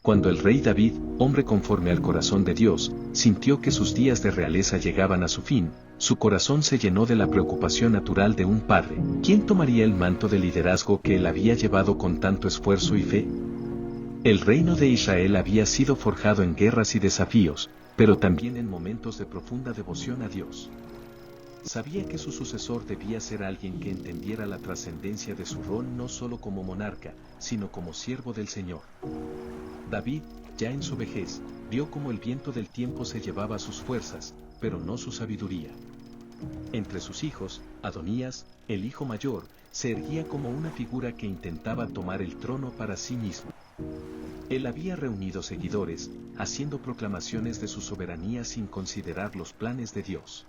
Cuando el rey David, hombre conforme al corazón de Dios, sintió que sus días de realeza llegaban a su fin, su corazón se llenó de la preocupación natural de un padre. ¿Quién tomaría el manto de liderazgo que él había llevado con tanto esfuerzo y fe? El reino de Israel había sido forjado en guerras y desafíos, pero también en momentos de profunda devoción a Dios. Sabía que su sucesor debía ser alguien que entendiera la trascendencia de su rol no solo como monarca, sino como siervo del Señor. David, ya en su vejez, vio cómo el viento del tiempo se llevaba sus fuerzas, pero no su sabiduría. Entre sus hijos, Adonías, el hijo mayor, se erguía como una figura que intentaba tomar el trono para sí mismo. Él había reunido seguidores, haciendo proclamaciones de su soberanía sin considerar los planes de Dios.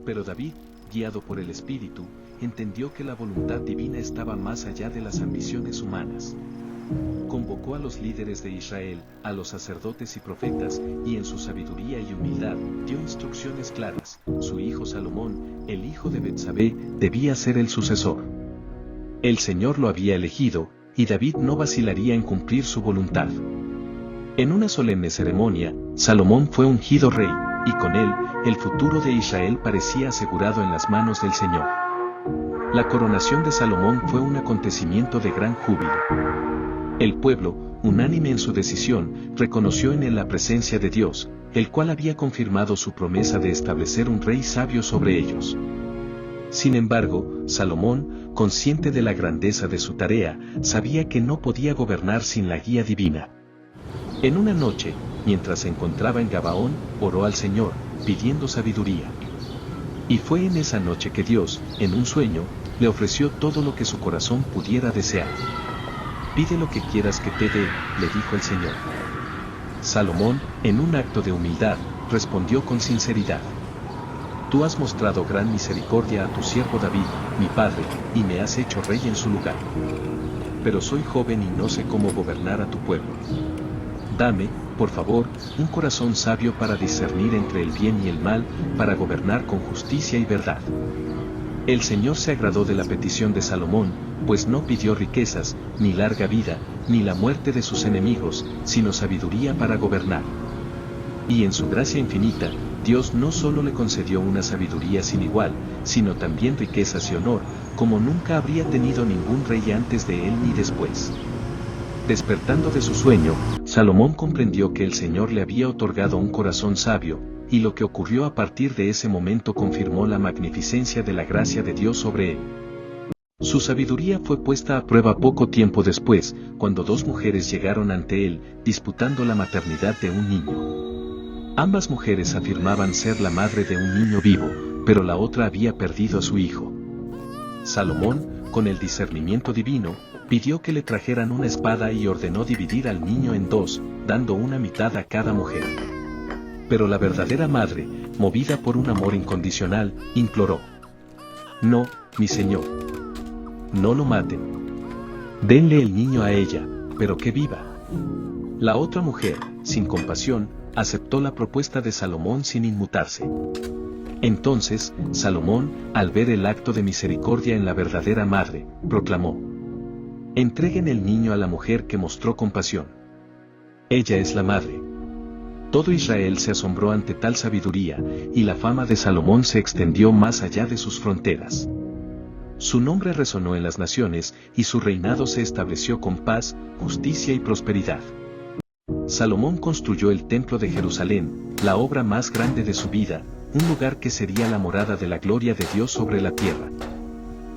Pero David, guiado por el Espíritu, entendió que la voluntad divina estaba más allá de las ambiciones humanas. Convocó a los líderes de Israel, a los sacerdotes y profetas, y en su sabiduría y humildad, dio instrucciones claras. Su hijo Salomón, el hijo de Betsabé, debía ser el sucesor. El Señor lo había elegido, y David no vacilaría en cumplir su voluntad. En una solemne ceremonia, Salomón fue ungido rey, y con él, el futuro de Israel parecía asegurado en las manos del Señor. La coronación de Salomón fue un acontecimiento de gran júbilo. El pueblo, unánime en su decisión, reconoció en él la presencia de Dios, el cual había confirmado su promesa de establecer un rey sabio sobre ellos. Sin embargo, Salomón, consciente de la grandeza de su tarea, sabía que no podía gobernar sin la guía divina. En una noche, mientras se encontraba en Gabaón, oró al Señor, pidiendo sabiduría. Y fue en esa noche que Dios, en un sueño, le ofreció todo lo que su corazón pudiera desear. Pide lo que quieras que te dé, le dijo el Señor. Salomón, en un acto de humildad, respondió con sinceridad: Tú has mostrado gran misericordia a tu siervo David, mi padre, y me has hecho rey en su lugar. Pero soy joven y no sé cómo gobernar a tu pueblo. Dame, por favor, un corazón sabio para discernir entre el bien y el mal, para gobernar con justicia y verdad. El Señor se agradó de la petición de Salomón, pues no pidió riquezas, ni larga vida, ni la muerte de sus enemigos, sino sabiduría para gobernar. Y en su gracia infinita, Dios no solo le concedió una sabiduría sin igual, sino también riquezas y honor, como nunca habría tenido ningún rey antes de él ni después. Despertando de su sueño, Salomón comprendió que el Señor le había otorgado un corazón sabio, y lo que ocurrió a partir de ese momento confirmó la magnificencia de la gracia de Dios sobre él. Su sabiduría fue puesta a prueba poco tiempo después, cuando dos mujeres llegaron ante él, disputando la maternidad de un niño. Ambas mujeres afirmaban ser la madre de un niño vivo, pero la otra había perdido a su hijo. Salomón, con el discernimiento divino, pidió que le trajeran una espada y ordenó dividir al niño en dos, dando una mitad a cada mujer. Pero la verdadera madre, movida por un amor incondicional, imploró: No, mi señor. No lo maten. Denle el niño a ella, pero que viva. La otra mujer, sin compasión, aceptó la propuesta de Salomón sin inmutarse. Entonces, Salomón, al ver el acto de misericordia en la verdadera madre, proclamó: Entreguen el niño a la mujer que mostró compasión. Ella es la madre. Todo Israel se asombró ante tal sabiduría, y la fama de Salomón se extendió más allá de sus fronteras. Su nombre resonó en las naciones, y su reinado se estableció con paz, justicia y prosperidad. Salomón construyó el Templo de Jerusalén, la obra más grande de su vida, un lugar que sería la morada de la gloria de Dios sobre la tierra.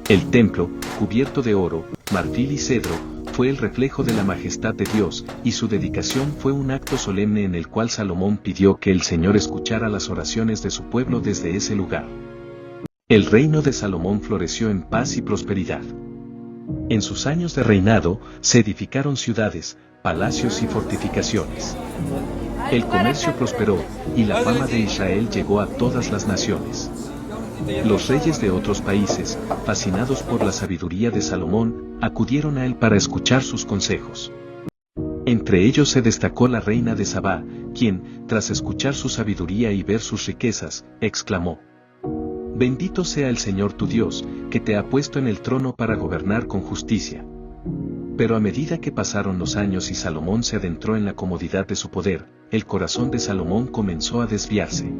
El templo, cubierto de oro, marfil y cedro, fue el reflejo de la majestad de Dios, y su dedicación fue un acto solemne en el cual Salomón pidió que el Señor escuchara las oraciones de su pueblo desde ese lugar. El reino de Salomón floreció en paz y prosperidad. En sus años de reinado, se edificaron ciudades, palacios y fortificaciones. El comercio prosperó, y la fama de Israel llegó a todas las naciones. Los reyes de otros países, fascinados por la sabiduría de Salomón, acudieron a él para escuchar sus consejos. Entre ellos se destacó la reina de Sabá, quien, tras escuchar su sabiduría y ver sus riquezas, exclamó: Bendito sea el Señor tu Dios, que te ha puesto en el trono para gobernar con justicia. Pero a medida que pasaron los años y Salomón se adentró en la comodidad de su poder, el corazón de Salomón comenzó a desviarse.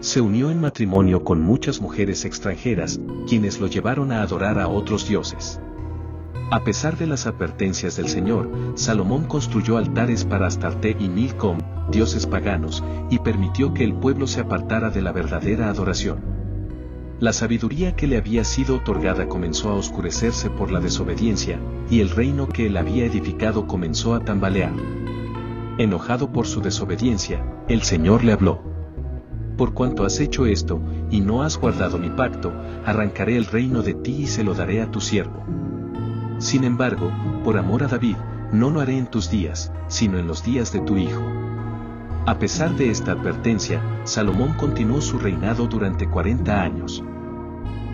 Se unió en matrimonio con muchas mujeres extranjeras, quienes lo llevaron a adorar a otros dioses. A pesar de las advertencias del Señor, Salomón construyó altares para Astarte y Milcom, dioses paganos, y permitió que el pueblo se apartara de la verdadera adoración. La sabiduría que le había sido otorgada comenzó a oscurecerse por la desobediencia, y el reino que él había edificado comenzó a tambalear. Enojado por su desobediencia, el Señor le habló: por cuanto has hecho esto, y no has guardado mi pacto, arrancaré el reino de ti y se lo daré a tu siervo. Sin embargo, por amor a David, no lo haré en tus días, sino en los días de tu hijo. A pesar de esta advertencia, Salomón continuó su reinado durante 40 años.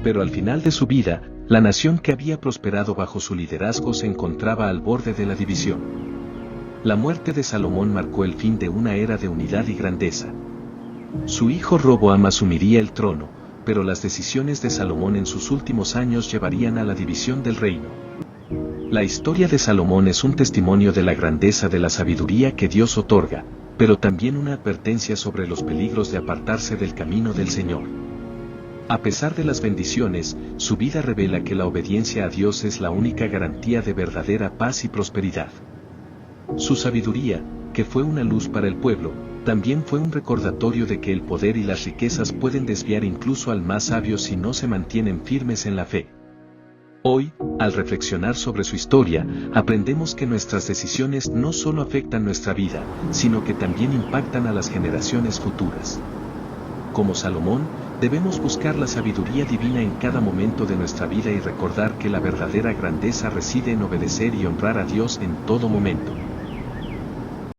Pero al final de su vida, la nación que había prosperado bajo su liderazgo se encontraba al borde de la división. La muerte de Salomón marcó el fin de una era de unidad y grandeza. Su hijo Roboam asumiría el trono, pero las decisiones de Salomón en sus últimos años llevarían a la división del reino. La historia de Salomón es un testimonio de la grandeza de la sabiduría que Dios otorga, pero también una advertencia sobre los peligros de apartarse del camino del Señor. A pesar de las bendiciones, su vida revela que la obediencia a Dios es la única garantía de verdadera paz y prosperidad. Su sabiduría, que fue una luz para el pueblo, también fue un recordatorio de que el poder y las riquezas pueden desviar incluso al más sabio si no se mantienen firmes en la fe. Hoy, al reflexionar sobre su historia, aprendemos que nuestras decisiones no solo afectan nuestra vida, sino que también impactan a las generaciones futuras. Como Salomón, debemos buscar la sabiduría divina en cada momento de nuestra vida y recordar que la verdadera grandeza reside en obedecer y honrar a Dios en todo momento.